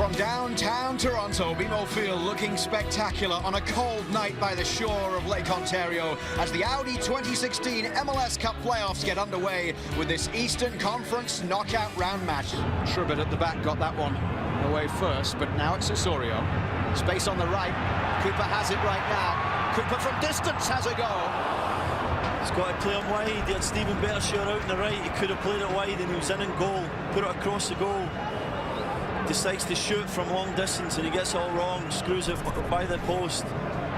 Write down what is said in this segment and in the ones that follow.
From downtown Toronto, BMO Field looking spectacular on a cold night by the shore of Lake Ontario as the Audi 2016 MLS Cup Playoffs get underway with this Eastern Conference knockout round match. Tribbett at the back got that one away first, but now it's Osorio. Space on the right. Cooper has it right now. Cooper from distance has a go. He's got to play him wide. He had Stephen Bettershaw out on the right. He could have played it wide and he was in goal. Put it across the goal. Decides to shoot from long distance and he gets it all wrong. Screws it by the post.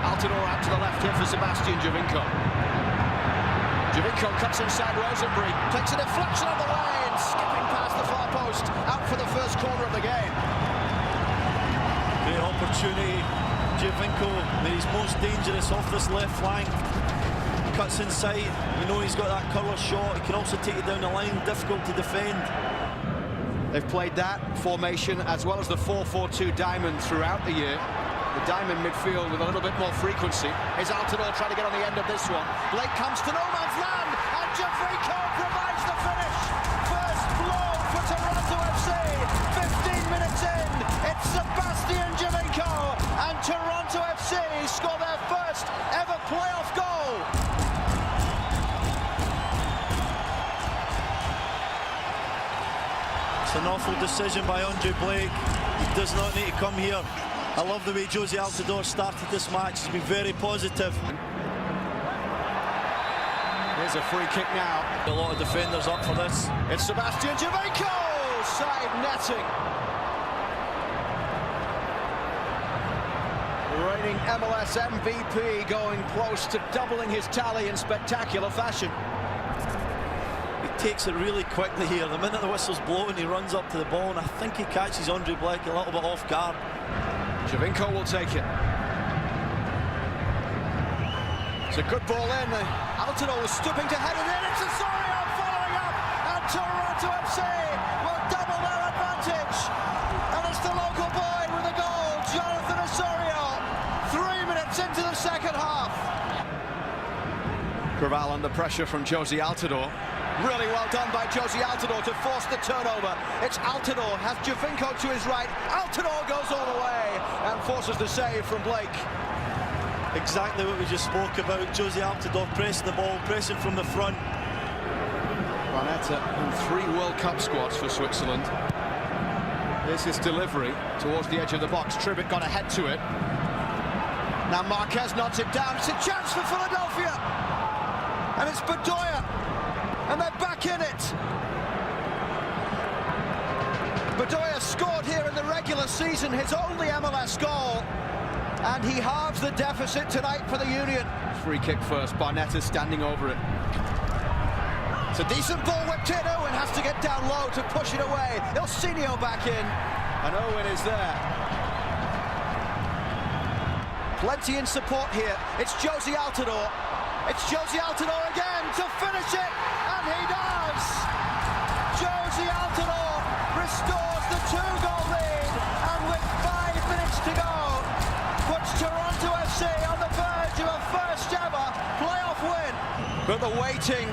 Altidore out to the left here for Sebastian Giovinco. Giovinco cuts inside Rosenberry. Takes a deflection on the way and skipping past the far post. Out for the first corner of the game. Great opportunity. Giovinco, when he's most dangerous off this left flank. Cuts inside. You know he's got that curler shot. He can also take it down the line. Difficult to defend. They've played that formation as well as the 4-4-2 diamond throughout the year. The diamond midfield with a little bit more frequency. Is Altidore trying to get on the end of this one. Blake comes to no man's land and Giovinco provides the finish. First blow for Toronto FC. 15 minutes in, it's Sebastian Giovinco and Toronto FC score their first ever playoff goal. It's an awful decision by Andre Blake. He does not need to come here. I love the way Jozy Altidore started this match. He's been very positive. Here's a free kick now. A lot of defenders up for this. It's Sebastian Giovinco! Side netting. Reigning MLS MVP going close to doubling his tally in spectacular fashion. He takes it really quickly here. The minute the whistle's blowing, he runs up to the ball, and I think he catches Andre Blake a little bit off guard. Giovinco will take it. It's a good ball in. Altidore was stooping to head it in. It's Osorio following up, and Toronto FC will double their advantage. And it's the local boy with a goal, Jonathan Osorio. 3 minutes into the second half. Craval under pressure from Jozy Altidore. Really well done by Jozy Altidore to force the turnover. It's Altidore, has Giovinco to his right. Altidore goes all the way and forces the save from Blake. Exactly what we just spoke about. Jozy Altidore pressing the ball, pressing from the front. Barnetta in 3 World Cup squads for Switzerland. Here's his delivery towards the edge of the box. Tribbett got ahead to it. Now Marquez nods it down. It's a chance for Philadelphia. And it's Bedoya. And they're back in it. Bedoya scored here in the regular season, his only MLS goal. And he halves the deficit tonight for the Union. Free kick first, Barnetta standing over it. It's a decent ball whipped in. Owen has to get down low to push it away. Ilsinho back in. And Owen is there. Plenty in support here. It's Jozy Altidore. It's Jozy Altidore again to finish it. And he does! Jozy Altidore restores the 2-goal lead, and with 5 minutes to go, puts Toronto FC on the verge of a first ever playoff win. But the waiting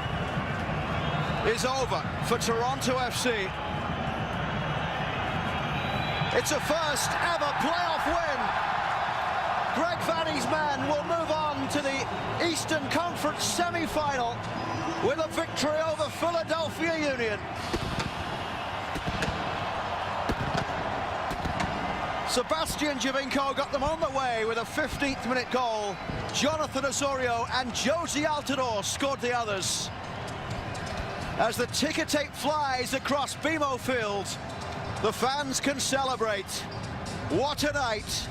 is over for Toronto FC. It's a first ever playoff win. Greg Vanney's men will move on to the Eastern Conference semi-final with a victory over Philadelphia Union. Sebastian Giovinco got them on the way with a 15th minute goal. Jonathan Osorio and Jozy Altidore scored the others. As the ticker tape flies across BMO Field, the fans can celebrate. What a night.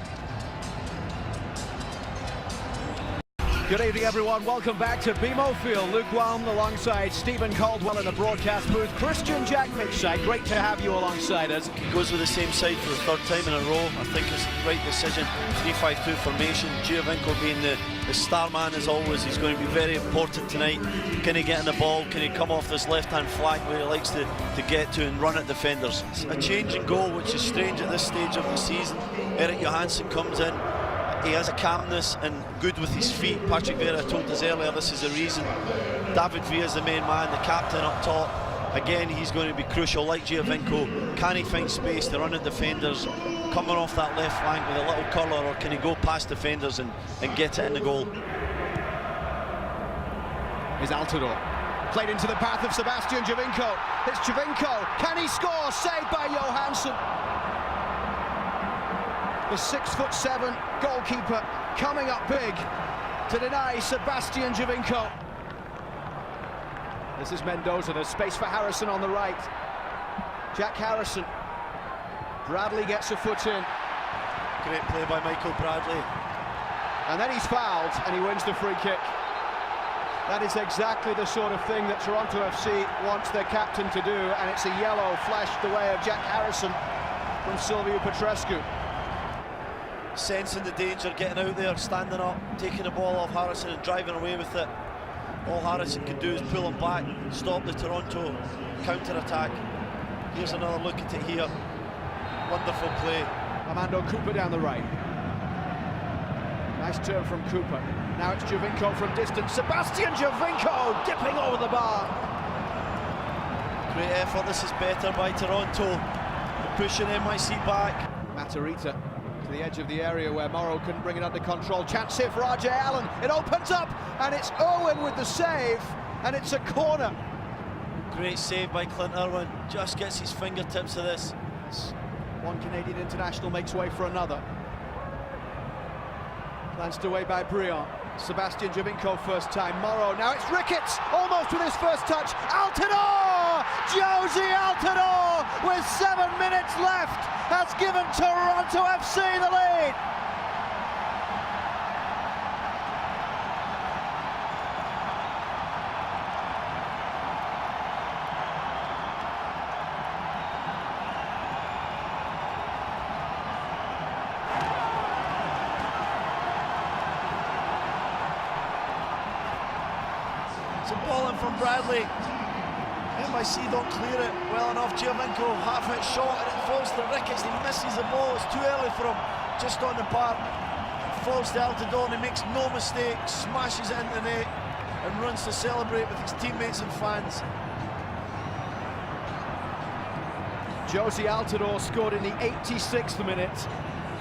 Good evening, everyone. Welcome back to BMO Field. Luke Walm alongside Stephen Caldwell in the broadcast booth. Christian Jack Mitchside, great to have you alongside us. He goes with the same side for the 3rd time in a row. I think it's the right decision. 3-5-2 formation. Giovinco being the star man as always. He's going to be very important tonight. Can he get in the ball? Can he come off this left-hand flank where he likes to get to and run at defenders? It's a change in goal, which is strange at this stage of the season. Eric Johansson comes in. He has a calmness and good with his feet. Patrick Vieira told us earlier this is the reason. David Villa is the main man, the captain up top. Again, he's going to be crucial, like Giovinco. Can he find space to run at defenders, coming off that left flank with a little curler, or can he go past defenders and get it in the goal? Is Altidore. Played into the path of Sebastian Giovinco. It's Giovinco. Can he score? Saved by Johansson. The 6'7" goalkeeper coming up big to deny Sebastian Giovinco. This is Mendoza. There's space for Harrison on the right. Jack Harrison. Bradley gets a foot in. Great play by Michael Bradley. And then he's fouled and he wins the free kick. That is exactly the sort of thing that Toronto FC wants their captain to do, and it's a yellow flashed the way of Jack Harrison from Silviu Petrescu. Sensing the danger, getting out there, standing up, taking the ball off Harrison and driving away with it. All Harrison can do is pull him back, stop the Toronto counter-attack. Here's another look at it here. Wonderful play. Armando Cooper down the right. Nice turn from Cooper. Now it's Giovinco from distance. Sebastian Giovinco dipping over the bar. Great effort. This is better by Toronto. Pushing NYC back. Matarrita to the edge of the area where Morrow couldn't bring it under control. Chance here for RJ Allen. It opens up and it's Owen with the save, and it's a corner. Great save by Clint Irwin. Just gets his fingertips to this. One Canadian international makes way for another. Glanced away by Briand. Sebastian Giovinco first time. Morrow. Now it's Ricketts, almost with his first touch. Altidore! Josie Altidore, with 7 minutes left, has given Toronto FC the lead. It's a ball in from Bradley. NYC don't clear it well enough. Giovinco, half-hit shot, and it falls to Ricketts. He misses the ball. It's too early for him. Just on the bar. It falls to Altidore, and he makes no mistake. Smashes it into the net and runs to celebrate with his teammates and fans. Josie Altidore scored in the 86th minute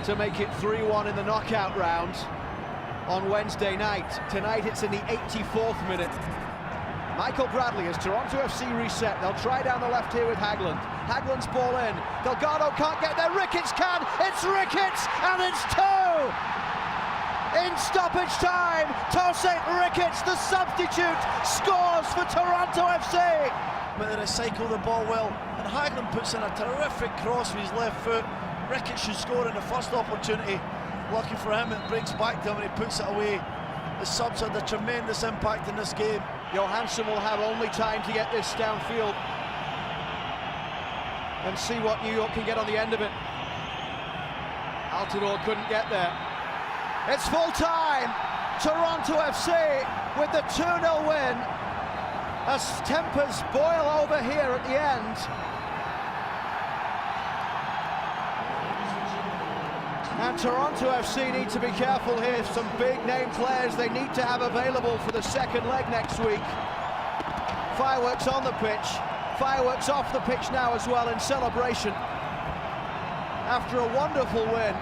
to make it 3-1 in the knockout round on Wednesday night. Tonight it's in the 84th minute. Michael Bradley as Toronto FC reset. They'll try down the left here with Hagland. Hagland's ball in. Delgado can't get there. Ricketts can. It's Ricketts, and it's 2! In stoppage time, Tosaint Ricketts, the substitute, scores for Toronto FC. But they recycle the ball well, and Hagland puts in a terrific cross with his left foot. Ricketts should score in the first opportunity. Lucky for him, it breaks back to him and he puts it away. The subs had a tremendous impact in this game. Johansson will have only time to get this downfield and see what New York can get on the end of it. Altidore couldn't get there. It's full time. Toronto FC with the 2-0 win as tempers boil over here at the end. And Toronto FC need to be careful here. Some big name players they need to have available for the second leg next week. Fireworks on the pitch, fireworks off the pitch now as well in celebration after a wonderful win.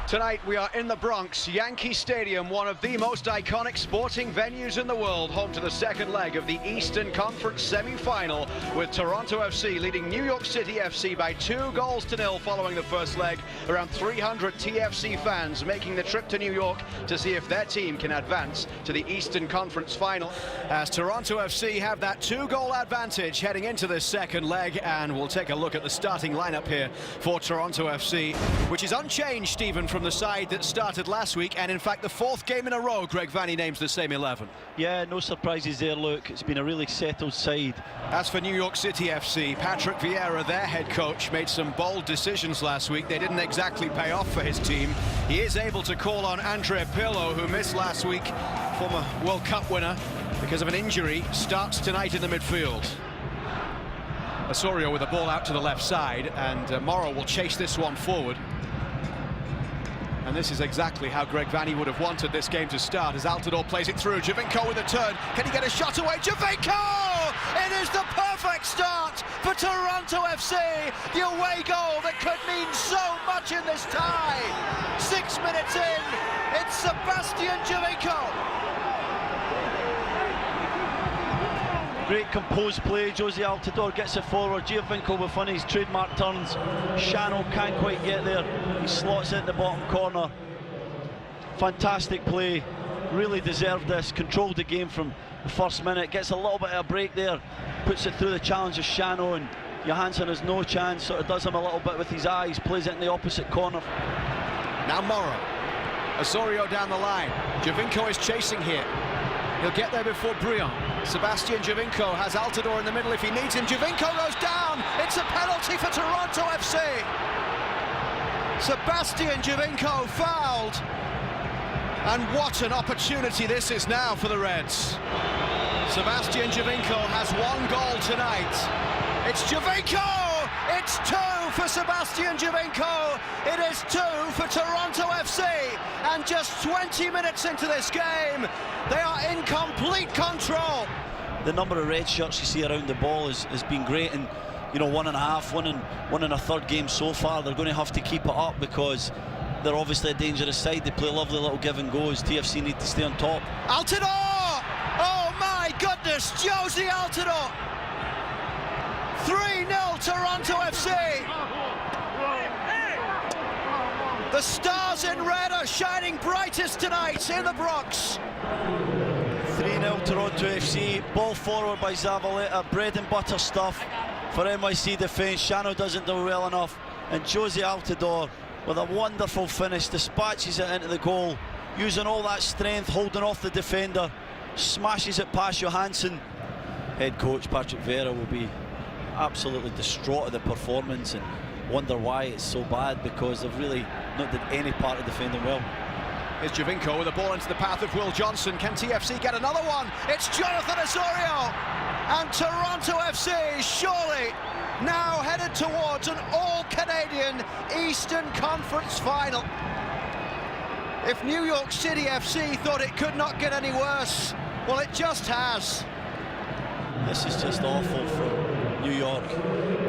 Tonight we are in the Bronx, Yankee Stadium, one of the most iconic sporting venues in the world, home to the second leg of the Eastern Conference semi-final, with Toronto FC leading New York City FC by 2-0 following the first leg. Around 300 TFC fans making the trip to New York to see if their team can advance to the Eastern Conference final. As Toronto FC have that 2-goal advantage heading into this second leg, and we'll take a look at the starting lineup here for Toronto FC, which is unchanged, Stephen, from the side that started last week, and in fact the fourth game in a row Greg Vanney names the same 11. Yeah, no surprises there, Luke. It's been a really settled side. As for New York City FC, Patrick Vieira, their head coach, made some bold decisions last week. They didn't exactly pay off for his team. He is able to call on Andre Pirlo, who missed last week, former World Cup winner, because of an injury. Starts tonight in the midfield. Osorio with the ball out to the left side, and Morrow will chase this one forward. And this is exactly how Greg Vanney would have wanted this game to start, as Altidore plays it through. Giovinco with a turn. Can he get a shot away? Giovinco! It is the perfect start for Toronto FC. The away goal that could mean so much in this tie. 6 minutes in, it's Sebastian Giovinco. Great composed play. Jose Altidore gets it forward. Giovinco with one of his trademark turns. Shano can't quite get there. He slots it in the bottom corner. Fantastic play. Really deserved this. Controlled the game from the first minute. Gets a little bit of a break there. Puts it through the challenge of Shano, and Johansson has no chance. Sort of does him a little bit with his eyes. Plays it in the opposite corner. Now Morrow. Osorio down the line. Giovinco is chasing here. He'll get there before Briand. Sebastian Giovinco has Altidore in the middle if he needs him. Giovinco goes down. It's a penalty for Toronto FC. Sebastian Giovinco fouled. And what an opportunity this is now for the Reds. Sebastian Giovinco has one goal tonight. It's Giovinco! It's 2 for Sebastian Giovinco. It is 2 for Toronto FC. And just 20 minutes into this game, they are in complete control. The number of red shirts you see around the ball has been great, and you know, 1.5, one in a third game so far. They're going to have to keep it up because they're obviously a dangerous side. They play lovely little give and goes. TFC need to stay on top. Altidore! Oh my goodness, Jose Altidore! 3-0 Toronto FC. The stars in red are shining brightest tonight in the Bronx. 3-0 Toronto FC. Ball forward by Zavaleta. Bread and butter stuff for NYC defence. Shano doesn't do well enough, and Jose Altidore with a wonderful finish dispatches it into the goal, using all that strength, holding off the defender, smashes it past Johansson. Head coach Patrick Vieira will be absolutely distraught at the performance and wonder why it's so bad, because they've really not did any part of defending well. Here's Giovinco with a ball into the path of Will Johnson. Can TFC get another one? It's Jonathan Osorio, and Toronto FC surely now headed towards an all-Canadian Eastern Conference final. If New York City FC thought it could not get any worse, well, it just has. This is just awful from New York.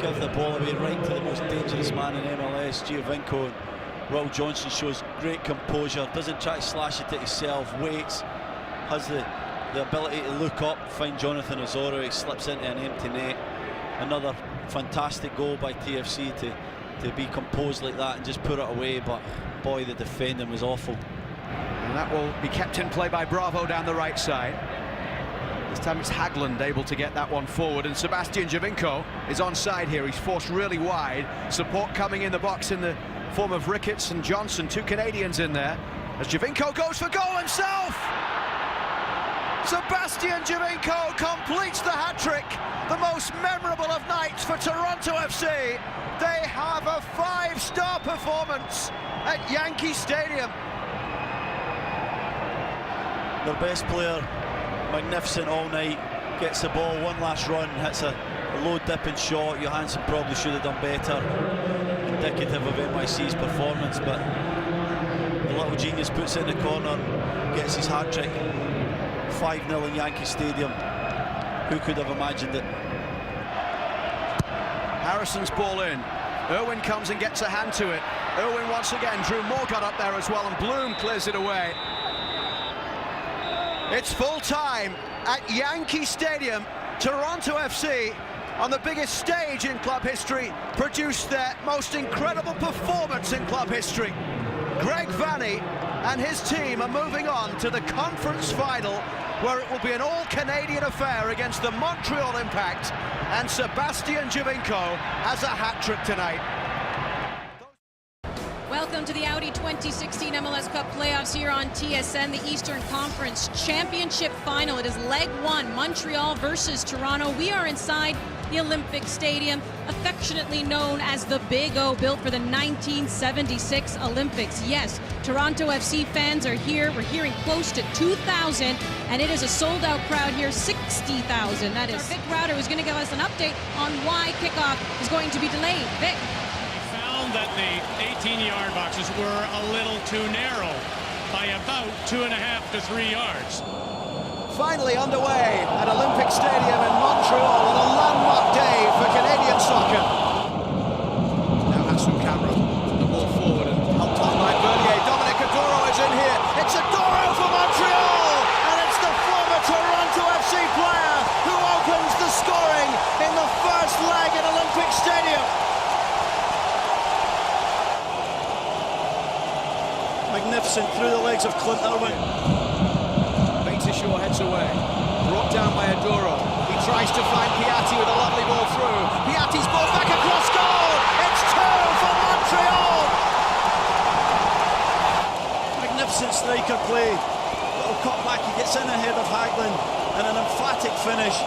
Give the ball away right to the most dangerous man in MLS, Giovinco. Will Johnson shows great composure, doesn't try to slash it at himself, waits, has the ability to look up, find Jonathan Osorio. He slips into an empty net. Another fantastic goal by TFC to be composed like that and just put it away, but boy, the defending was awful. And that will be kept in play by Bravo down the right side. This time it's Hagland able to get that one forward, and Sebastian Giovinco is onside here. He's forced really wide. Support coming in the box in the form of Ricketts and Johnson, 2 Canadians in there, as Giovinco goes for goal himself. Sebastian Giovinco completes the hat-trick, the most memorable of nights for Toronto FC. They have a 5-star performance at Yankee Stadium. Their best player, magnificent all night, gets the ball, one last run, hits a low dipping shot. Johansson probably should have done better, indicative of NYC's performance, but the little genius puts it in the corner, gets his hat-trick. 5-0 in Yankee Stadium. Who could have imagined it? Harrison's ball in. Irwin comes and gets a hand to it. Irwin once again. Drew Moore got up there as well, and Bloom clears it away. It's full time at Yankee Stadium. Toronto FC, on the biggest stage in club history, produced their most incredible performance in club history. Greg Vanney and his team are moving on to the conference final, where it will be an all-Canadian affair against the Montreal Impact, and Sebastian Giovinco has a hat-trick tonight. Welcome to the Audi 2016 MLS Cup Playoffs here on TSN, the Eastern Conference Championship Final. It is leg 1, Montreal versus Toronto. We are inside the Olympic Stadium, affectionately known as the Big O, built for the 1976 Olympics. Yes, Toronto FC fans are here. We're hearing close to 2,000, and it is a sold-out crowd here, 60,000. That is Vic Router, who's going to give us an update on why kickoff is going to be delayed. Vic. That the 18-yard boxes were a little too narrow by about 2.5 to 3 yards. finally underway at Olympic Stadium in Montreal on a landmark day for Canadian soccer. Now has some camera, the ball forward and helped on by Bernier. Dominic Adoro is in here. It's Adoro for Montreal, and it's the former Toronto FC player who opens the scoring in the first leg at Olympic Stadium. Magnificent through the legs of Clint Irwin. Shaw heads away, brought down by Adoro. He tries to find Piatti with a lovely ball through. Piatti's ball back across goal. It's 2 for Montreal. Magnificent striker play. Little cut back, he gets in ahead of Hagelin, and an emphatic finish.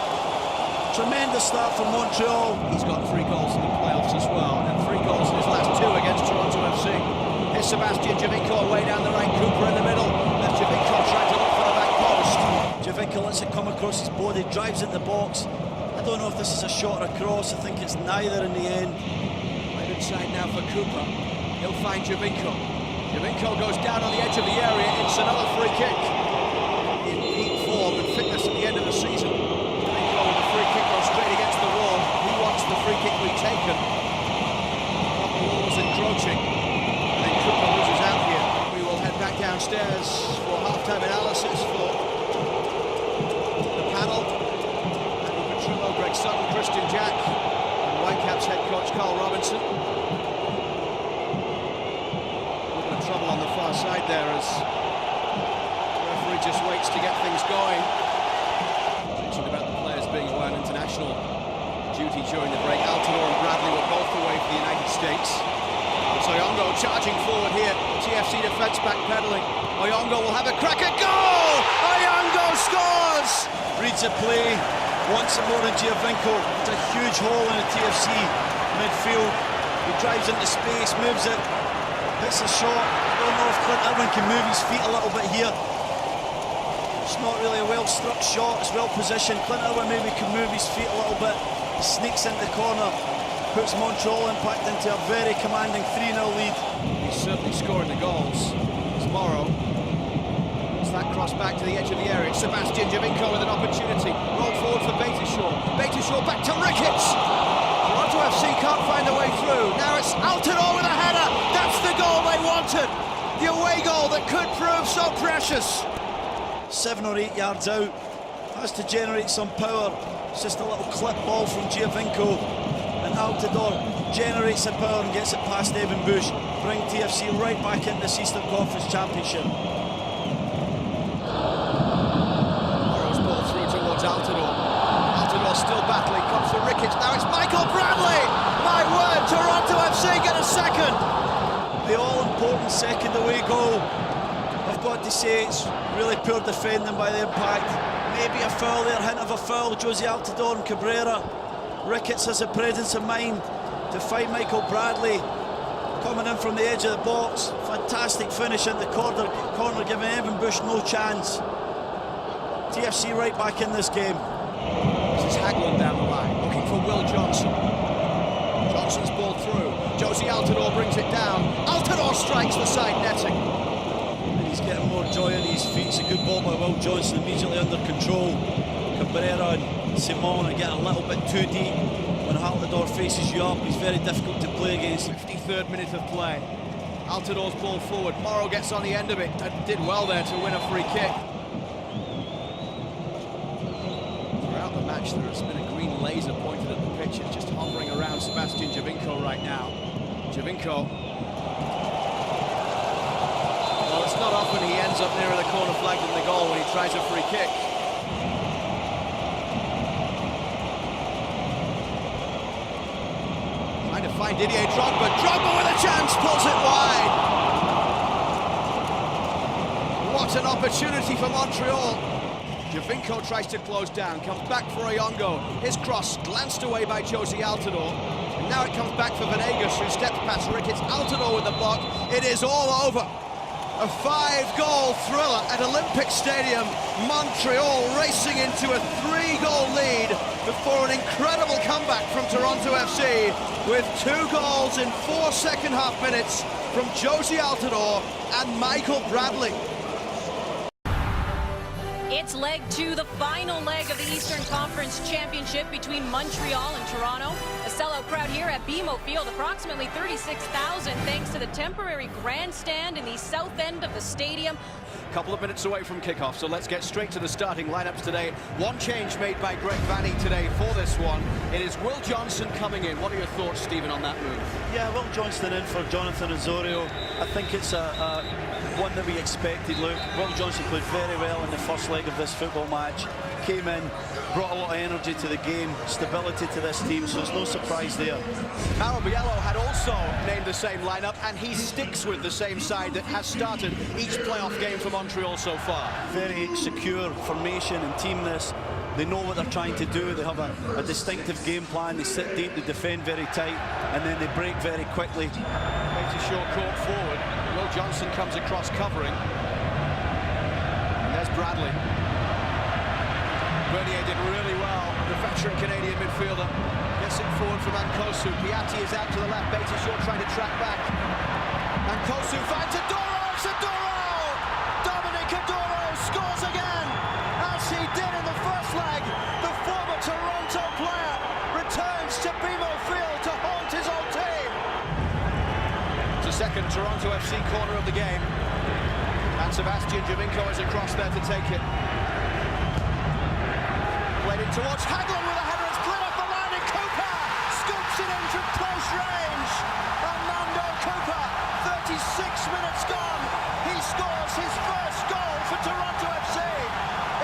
Tremendous start for Montreal. He's got 3 goals in the playoffs as well, and 3 goals in his last 2 against Toronto FC. Here's Sebastian Javinko away down the right, Cooper in the middle. There's Javinko trying to look for the back post. Javinko lets it come across his body, drives in the box. I don't know if this is a shot or a cross. I think it's neither in the end. Right inside now for Cooper. He'll find Javinko. Javinko goes down on the edge of the area. It's another free kick. In peak form and fitness at the end of the season. Javinko with the free kick goes straight against the wall. He wants the free kick retaken. But the wall was encroaching. And then Cooper loses out here. We will head back downstairs for half-time analysis for the panel. Andy Petrillo, Greg Sutton, Christian Jack, and Whitecaps head coach Carl Robinson. Trouble on the far side there as the referee just waits to get things going. Mentioned about the players being away on international duty during the break. Altidore and Bradley were both away for the United States. It's Oyongo charging forward here. TFC defence backpedaling. Oyongo will have a crack at goal! Oyongo scores! Reads the play, wants it more than Giovinco. It's a huge hole in the TFC midfield. He drives into space, moves it. Hits a shot. I don't know if Clint Irwin can move his feet a little bit here. It's not really a well-struck shot. It's well-positioned. Clint Irwin maybe can move his feet a little bit. He sneaks into the corner. Puts Montreal Impact into a very commanding 3-0 lead. He's certainly scoring the goals. It's Morrow. It's that cross back to the edge of the area. It's Sebastian Javinko with an opportunity. Roll forward for Beitashaw. Beitashaw back to Ricketts. Toronto FC can't find a way through. Now it's Altidore with a header. That's the goal they wanted. The away goal that could prove so precious. 7 or 8 yards out. Has to generate some power. It's just a little clip ball from Giovinco. And Altidore generates the power and gets it past Evan Bush. Bring TFC right back into this Eastern Conference Championship. Morrow's ball through towards Altidore. Altidore still battling, comes to Ricketts, now it's Michael Bradley! My word, Toronto FC get a second! The all-important second away goal. I've got to say it's really poor defending by the Impact. Maybe a foul there, hint of a foul, Josie Altidore and Cabrera. Ricketts has a presence of mind to find Michael Bradley. Coming in from the edge of the box. Fantastic finish in the corner giving Evan Bush no chance. TFC right back in this game. This is Hagelin down the line, looking for Will Johnson. Johnson's ball through. Josie Altidore brings it down. Altidore strikes the side netting. And he's getting more joy in his feet. It's a good ball by Will Johnson, immediately under control. Cabrera and Simon are getting a little bit too deep. When Altidore faces you up, he's very difficult to play against. 53rd minute of play. Altidore's ball forward. Morrow gets on the end of it and did well there to win a free kick. Throughout the match, there has been a green laser pointed at the pitch. It's just hovering around Sebastian Javinko right now. Javinko. Well, it's not often he ends up nearer the corner flag than the goal when he tries a free kick. Trying to find Didier Drogba. Drogba with a chance, pulls it wide. What an opportunity for Montreal. Javinko tries to close down, comes back for Oyongo. His cross glanced away by Josie Altidore. And now it comes back for Venegas, who steps past Ricketts. Altidore with the block. It is all over. A 5-goal thriller at Olympic Stadium. Montreal racing into a 3-goal lead before an incredible comeback from Toronto FC with 2 goals in 4 second-half minutes from Josie Altidore and Michael Bradley. It's It's leg 2, the final leg of the Eastern Conference Championship between Montreal and Toronto. A sellout crowd here at BMO Field, approximately 36,000, thanks to the temporary grandstand in the south end of the stadium. Couple of minutes away from kickoff, so let's get straight to the starting lineups today. One change made by Greg Vanney today for this one. It is Will Johnson coming in. What are your thoughts, Stephen, on that move? Yeah, Will Johnson in for Jonathan Osorio. I think it's a one that we expected. Look, Will Johnson played very well in the first leg of this football match. Came in, brought a lot of energy to the game, stability to this team, so it's no surprise there. Mauro Biello had also named the same lineup, and he sticks with the same side that has started each playoff game for Montreal so far. Very secure formation and teamness. They know what they're trying to do. They have a distinctive game plan. They sit deep, they defend very tight, and then they break very quickly. Makes a short court forward. Will Johnson comes across covering. And there's Bradley. Bernier did really well. The veteran Canadian midfielder gets it forward from Nkosu. Piatti is out to the left. Beitashour trying to track back. Nkosu finds Adoro. It's Adoro! Dominic Adoro scores again, as he did in the first leg. The former Toronto player returns to BMO Field to haunt his old team. It's the second Toronto FC corner of the game. And Sebastian Giovinco is across there to take it. Played it towards Haglund with a header. It's cleared off the line, and Cooper scoops it in from close range. Armando Cooper, 36 minutes gone. He scores his first goal for Toronto FC.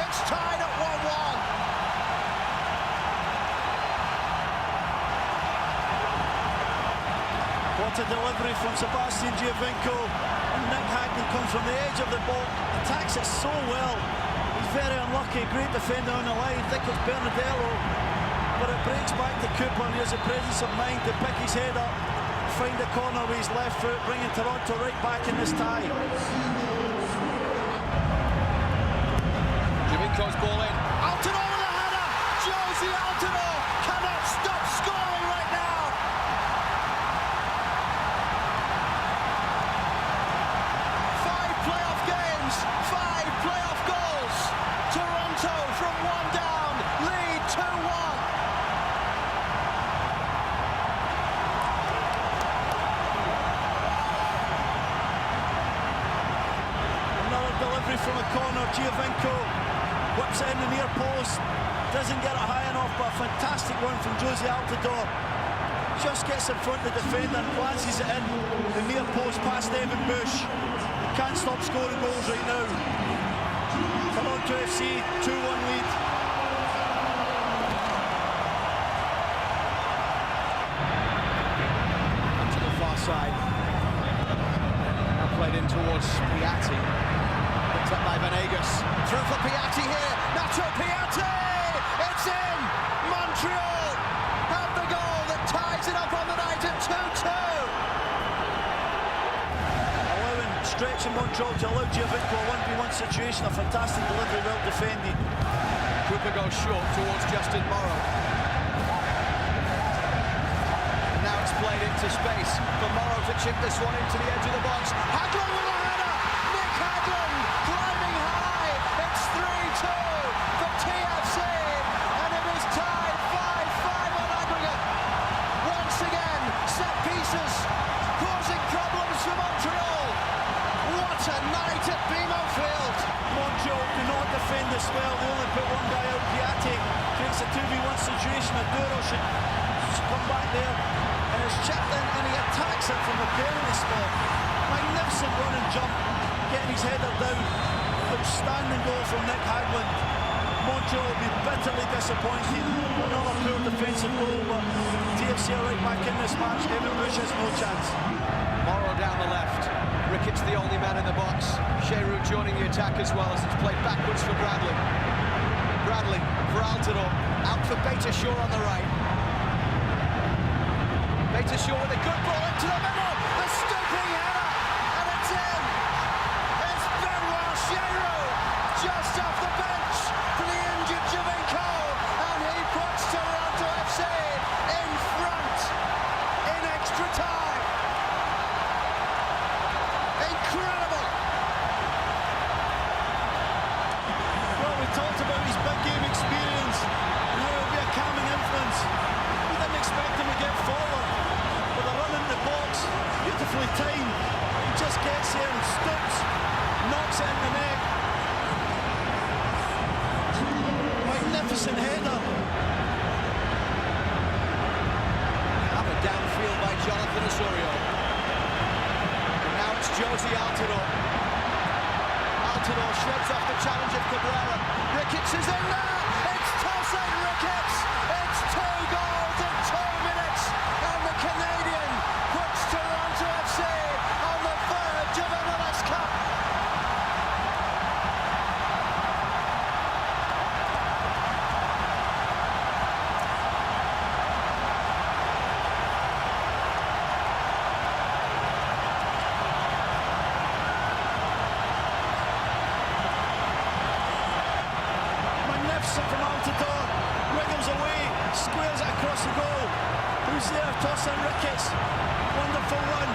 It's tied at 1-1. What a delivery from Sebastian Giovinco. And Nick Haglund comes from the edge of the ball, attacks it so well. He's very unlucky, great defender on the line. I think it's Bernadello, but it breaks back to Cooper, and he has the presence of mind to pick his head up, find the corner with his left foot, bringing Toronto right back in this tie. Giovinco's ball in. Altidore with a header. Josie Altidore cannot stop scoring right now. Five playoff games, 5 playoff goals. Toronto from 1 down, lead 2-1. Another delivery from a corner. Giovinco whips it in the near post, doesn't get it high enough, but a fantastic one from Josie Altidore. Just gets in front of the defender and glances it in the near post past Evan Bush. Can't stop scoring goals right now. Toronto FC 2-1 lead. Up to the far side. Now played in towards Piatti. Picked up by Venegas. Through for Piatti here. Nacho Piatti! It's in! Montreal have the goal that ties it up on the night at 2-2. Allowing stretching Montreal to allow Giovinco a 1v1 situation. A fantastic delivery, well defended. Cooper goes short towards Justin Morrow. And now it's played into space for Morrow to chip this one into the edge of the box. Haglund with a header! Nick Haglund climbing high! It's 3-2 for TFC, and it is tied 5-5 on aggregate. Once again, set pieces causing problems for Montreal. What a night at BMO Field! Montreal do not defend this well. They only put one guy out. Piatti creates a 2v1 situation. Aduro should come back there, and it's chipped in, and he attacks it from the penalty spot. Magnificent run and jump, getting his header down. Outstanding goal from Nick Haglund. Montreal will be bitterly disappointed. Another poor defensive goal, but TFC are right back in this match. Evan Bush has no chance. Morrow down the left. Rickett's the only man in the box. Sheru joining the attack as well, as it's played backwards for Bradley. Bradley for Altidore. Out for Beitashour on the right. Beitashour with a good ball into the middle. The stooping header, and it's in. It's Benoit Sheru just off the bench for the injured Giovinco, and he puts Toronto FC in front in extra time. Incredible. Well, we talked Josie Altidore. Altidore shrugs off the challenge of Cabrera. Ricketts is in there. It's Tosin Ricketts. It's 2 goals in 2 minutes, and the Canadian puts Toronto FC on the verge of MLS Cup. From Altidore, wiggles away, squares it across the goal. Who's there? Tosin Ricketts. Wonderful run.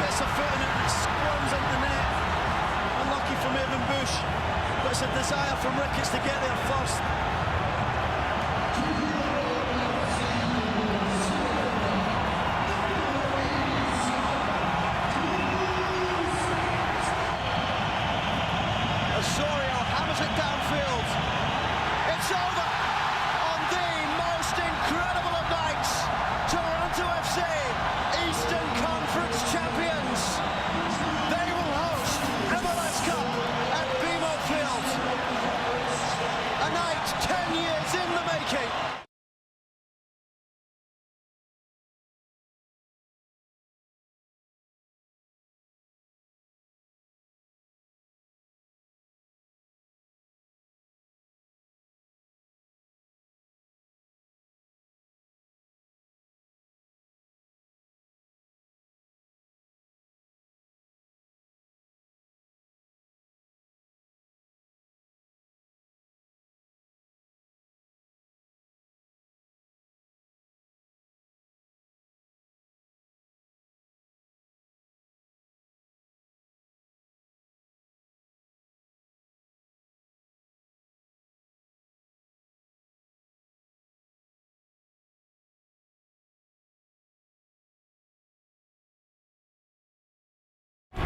Gets a foot in it and squirms into the net. Unlucky from Evan Bush, but it's a desire from Ricketts to get there first. Osorio hammers it downfield. It's over on the most incredible of nights. Toronto FC, Eastern Conference champions. They will host MLS Cup at BMO Field. A night 10 years in the making.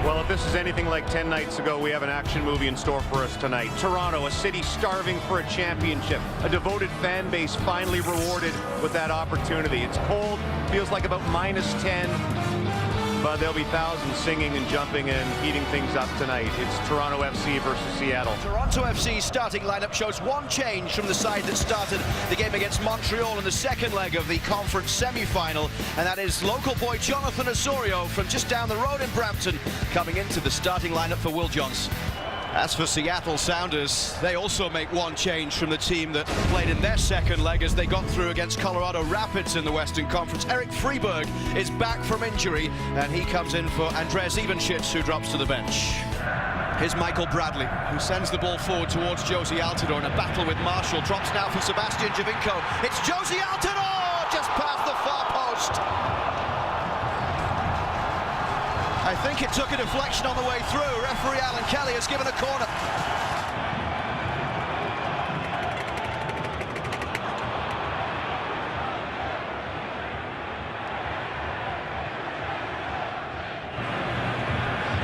Well, if this is anything like 10 nights ago, we have an action movie in store for us tonight. Toronto, a city starving for a championship. A devoted fan base finally rewarded with that opportunity. It's cold, feels like about -10, but there'll be thousands singing and jumping and heating things up tonight. It's Toronto FC versus Seattle. Toronto FC's starting lineup shows one change from the side that started the game against Montreal in the second leg of the conference semi-final, and that is local boy Jonathan Osorio from just down the road in Brampton coming into the starting lineup for Will Johnson. As for Seattle Sounders, they also make one change from the team that played in their second leg as they got through against Colorado Rapids in the Western Conference. Eric Freeberg is back from injury, and he comes in for Andreas Ivanschitz, who drops to the bench. Here's Michael Bradley, who sends the ball forward towards Josie Altidore in a battle with Marshall. Drops now for Sebastian Giovinco. It's Josie Altidore, just past the far post. I think it took a deflection on the way through. Referee Alan Kelly has given a corner.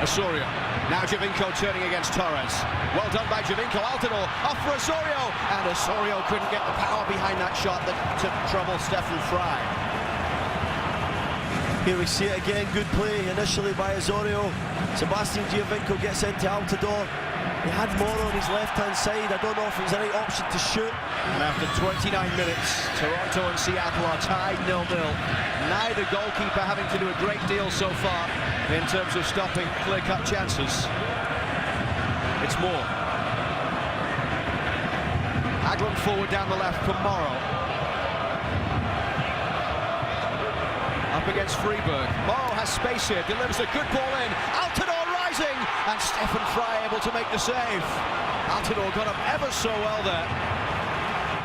Osorio. Now Giovinco turning against Torres. Well done by Giovinco. Altidore off for Osorio. And Osorio couldn't get the power behind that shot that took trouble Stefan Fry. Here we see it again, good play initially by Osorio. Sebastian Giovinco gets into Altidore. He had more on his left-hand side. I don't know if it was the right option to shoot. And after 29 minutes, Toronto and Seattle are tied 0-0. Neither goalkeeper having to do a great deal so far in terms of stopping clear-cut chances. It's Moore. Haglund forward down the left for Morrow. Up against Freeberg. Morrow has space here, delivers a good ball in. Altidore rising, and Stefan Fry able to make the save. Altidore got up ever so well there.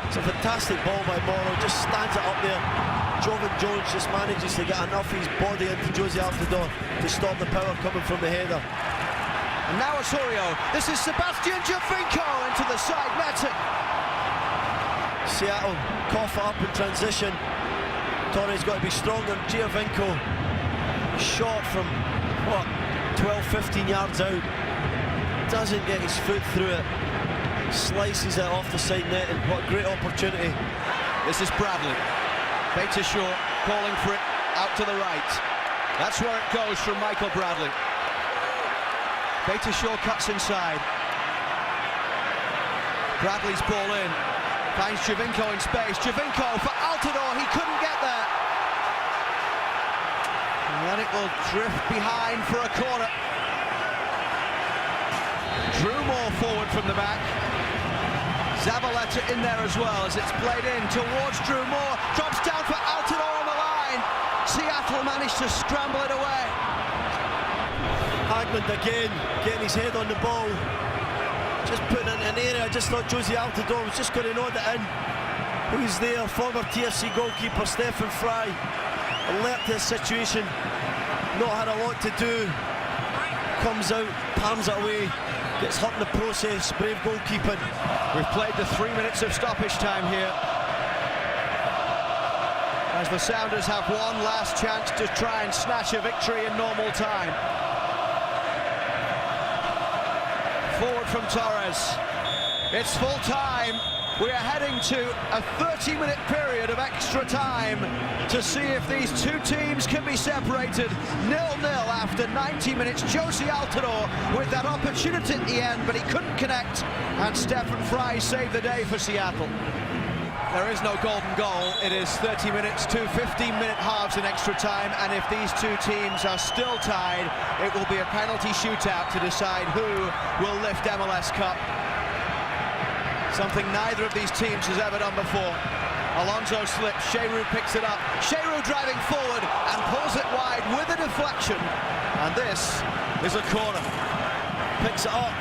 It's a fantastic ball by Morrow, just stands it up there. Jovan Jones just manages to get enough of his body into Josie Altidore to stop the power coming from the header. And now Osorio, this is Sebastian Giovinco into the side netting. Seattle cough up in transition. Torres got to be stronger. Giovinco shot from, what, 12-15 yards out. Doesn't get his foot through it. Slices it off the side net, and what a great opportunity. This is Bradley. Bates short, calling for it out to the right. That's where it goes from Michael Bradley. Beitashour cuts inside. Bradley's ball in. Finds Giovinco in space. Giovinco for Altidore. He couldn't get there. And then it will drift behind for a corner. Drew Moore forward from the back. Zavaleta in there as well as it's played in towards Drew Moore. Drops down for Altidore on the line. Seattle managed to scramble it away. Hagland again, getting his head on the ball. Just putting it in an area. I just thought Josie Altidore was just going to nod it in. Who's there? Former TFC goalkeeper Stefan Fry. Alert to the situation. Not had a lot to do. Comes out, palms it away. Gets hurt in the process. Brave goalkeeping. We've played the 3 minutes of stoppage time here, as the Sounders have one last chance to try and snatch a victory in normal time. Forward from Torres. It's full time. We are heading to a 30-minute period of extra time to see if these two teams can be separated. 0-0 after 90 minutes. Josie Altidore with that opportunity at the end, but he couldn't connect, and Stefan Fry saved the day for Seattle. There is no golden goal. It is 30 minutes to 15-minute halves in extra time, and if these two teams are still tied, it will be a penalty shootout to decide who will lift MLS Cup. Something neither of these teams has ever done before. Alonso slips, Sheru picks it up. Sheru driving forward and pulls it wide with a deflection. And this is a corner. Picks it up.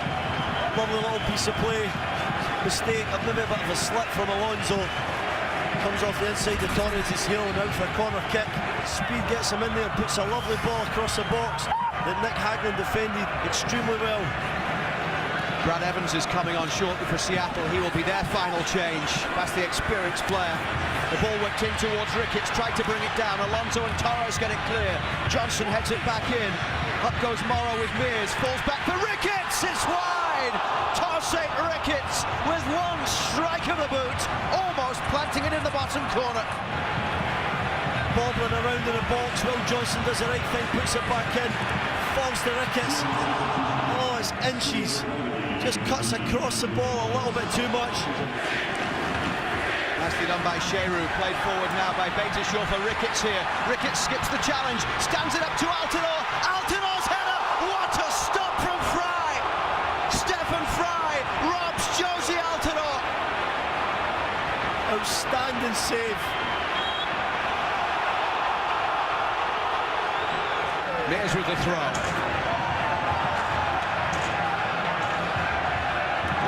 Lovely little piece of play. Mistake, maybe a bit of a slip from Alonso. Comes off the inside of Torres' heel and out for a corner kick. Speed gets him in there, puts a lovely ball across the box that Nick Hagland defended extremely well. Brad Evans is coming on shortly for Seattle. He will be their final change. That's the experienced player. The ball whipped in towards Ricketts, tried to bring it down. Alonso and Torres get it clear. Johnson heads it back in. Up goes Morrow with Mears. Falls back for Ricketts. It's wide. Torsate Ricketts with one strike of the boot, almost planting it in the bottom corner. Bobbling around in the box. Will Johnson does the right thing, puts it back in. Falls to Ricketts. Oh, it's inches. Just cuts across the ball a little bit too much. Nicely done by Sheru, played forward now by Beitashour for Ricketts here. Ricketts skips the challenge, stands it up to Altidore. Altidore's header, what a stop from Fry! Stefan Fry robs Josie Altidore. Outstanding save. Mears with the throw.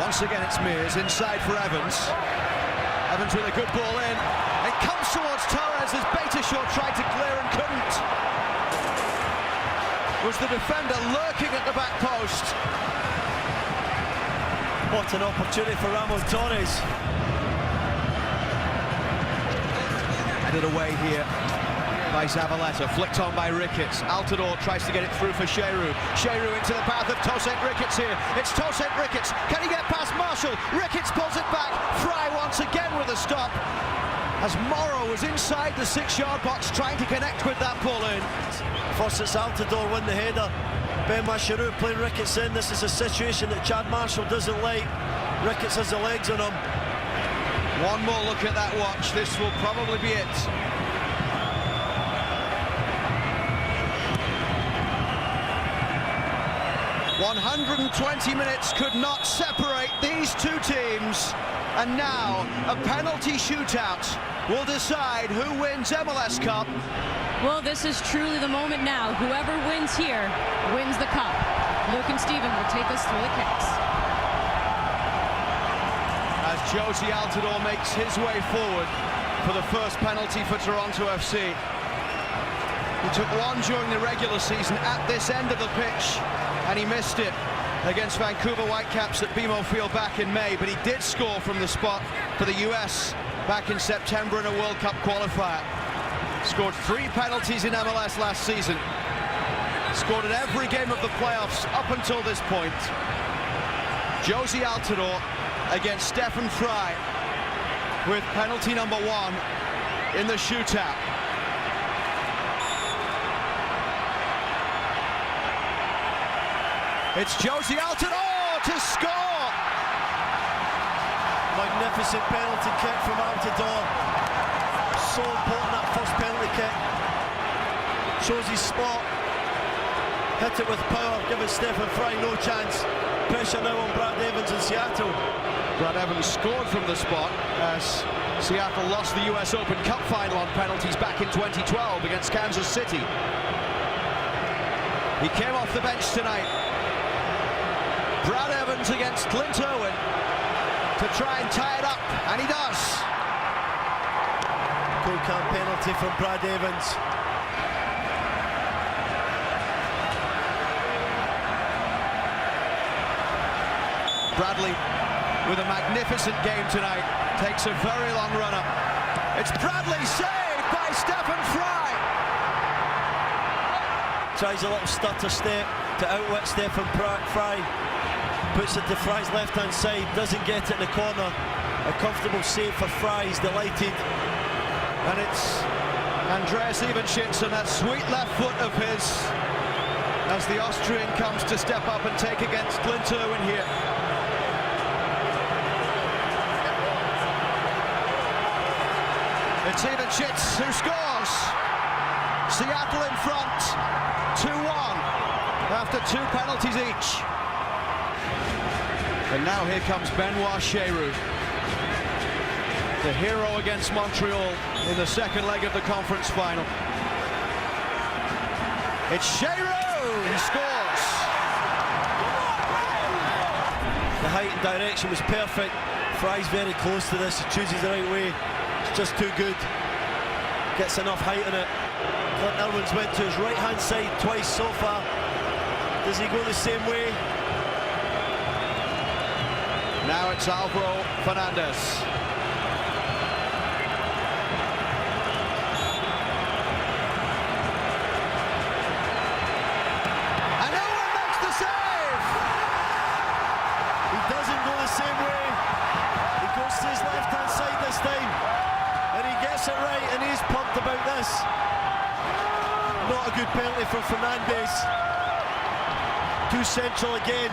Once again it's Mears, inside for Evans. Evans with a good ball in. It comes towards Torres as Beitashour tried to clear and couldn't. Was the defender lurking at the back post. What an opportunity for Ramon Torres. Headed away here by Zavaleta, flicked on by Ricketts. Altidore tries to get it through for Sheru. Sheru into the path of Torsate Ricketts here. It's Torsate Ricketts. Can he get past Marshall? Ricketts pulls it back. Fry once again with a stop. As Morrow was inside the 6-yard box trying to connect with that ball in. First it's Altidore win the header. Ben Mascherou playing Ricketts in. This is a situation that Chad Marshall doesn't like. Ricketts has the legs on him. One more look at that watch. This will probably be it. 120 minutes could not separate these two teams, and now a penalty shootout will decide who wins MLS Cup. Well, this is truly the moment now. Whoever wins here wins the cup. Luke and Steven will take us through the kicks. As Josie Altidore makes his way forward for the first penalty for Toronto FC. He took one during the regular season at this end of the pitch, and he missed it against Vancouver Whitecaps at BMO Field back in May, but he did score from the spot for the US back in September in a World Cup qualifier. Scored 3 penalties in MLS last season. Scored in every game of the playoffs up until this point. Josie Altidore against Stefan Fry with penalty number 1 in the shootout. It's Josie Alton, to score! Magnificent penalty kick from Altidore. So important, that first penalty kick. Shows his spot. Hit it with power, giving Stephen Fry no chance. Pressure now on Brad Evans in Seattle. Brad Evans scored from the spot as Seattle lost the US Open Cup final on penalties back in 2012 against Kansas City. He came off the bench tonight. Brad Evans against Clint Irwin to try and tie it up, and he does. Goal count penalty from Brad Evans. Bradley with a magnificent game tonight, takes a very long run up. It's Bradley, saved by Stephen Fry. Tries a little stutter step to outwit Stephen Fry. Puts it to Fry's left-hand side, doesn't get it in the corner. A comfortable save for Fry, he's delighted. And it's Andreas Evenschitz and that sweet left foot of his as the Austrian comes to step up and take against Clint Irwin here. It's Evenschitz who scores. Seattle in front, 2-1 after 2 penalties each. And now here comes Benoit Cheyrou, the hero against Montreal in the second leg of the conference final. It's Cheyrou, he scores. The height and direction was perfect. Fry's very close to this, he chooses the right way. It's just too good. Gets enough height in it. Clint Irwin's went to his right-hand side twice so far. Does he go the same way? Now it's Alvaro Fernandez. And Irwin makes the save! He doesn't go the same way. He goes to his left-hand side this time. And he gets it right, and he's pumped about this. Not a good penalty for Fernandez. Too central again,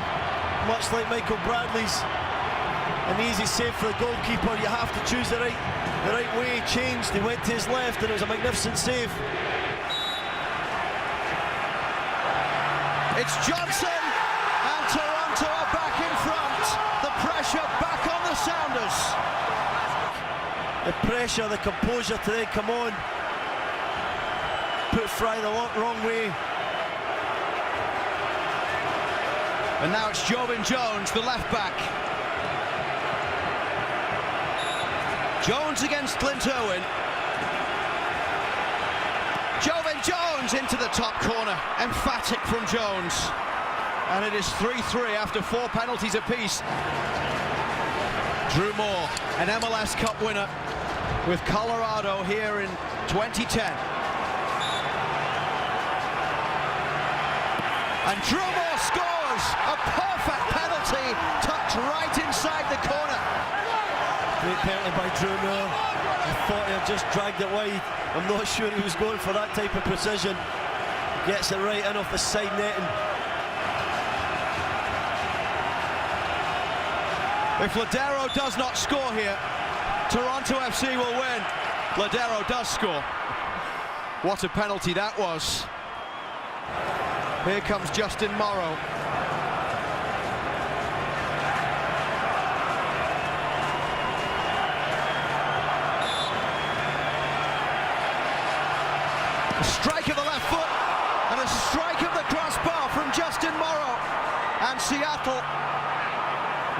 much like Michael Bradley's. An easy save for the goalkeeper. You have to choose the right way. He changed, he went to his left, and it was a magnificent save. It's Johnson, and Toronto are back in front. The pressure back on the Sounders. The pressure, the composure to then come on. Put Fry the wrong way. And now it's Jobin Jones, the left back. Jones against Clint Irwin. Jobin Jones into the top corner. Emphatic from Jones. And it is 3-3 after 4 penalties apiece. Drew Moore, an MLS Cup winner with Colorado here in 2010. And Drew Moore scores a perfect penalty tucked right inside the corner. Great penalty by Drew Moore. I thought he had just dragged it wide. I'm not sure he was going for that type of precision. Gets it right in off the side netting. If Ladero does not score here, Toronto FC will win. Ladero does score. What a penalty that was. Here comes Justin Morrow. A strike of the left foot and a strike of the crossbar from Justin Morrow. And Seattle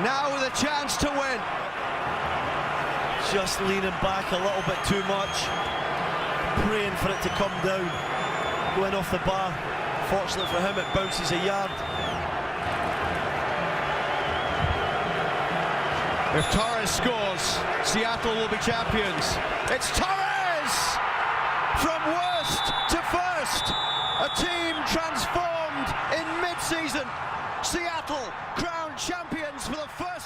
now with a chance to win. Just leaning back a little bit too much. Praying for it to come down. Going off the bar. Fortunately for him, it bounces a yard. If Torres scores, Seattle will be champions. It's Torres! From worst to first. A team transformed in mid-season. Seattle crowned champions for the first